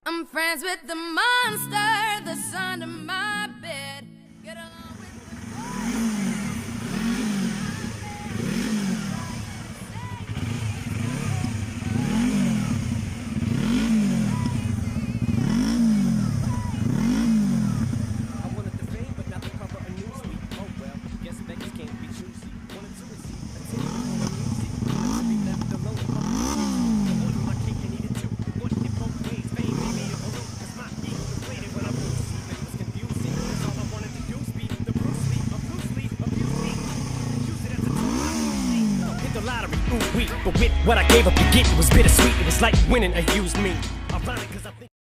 I'm friends with the monster that's under my bed. Get along with I wanted the fame, but not the cover of Newsweek. Oh well, guess beggars can't be choosy. Wanted to receive attention from the music, wanted to be left alone. I wanted my cake and eat it too. Wanted it both ways, fame made me a balloon. 'Cause my ego deflated when I moved. It was confusing. That's all I wanted to do. Speak the Bruce Lee, abuse me, abuse me. Use it as a tool. Hit the lottery, ooh wee. But with what I gave up to get, it was bittersweet. It was like winning a used me.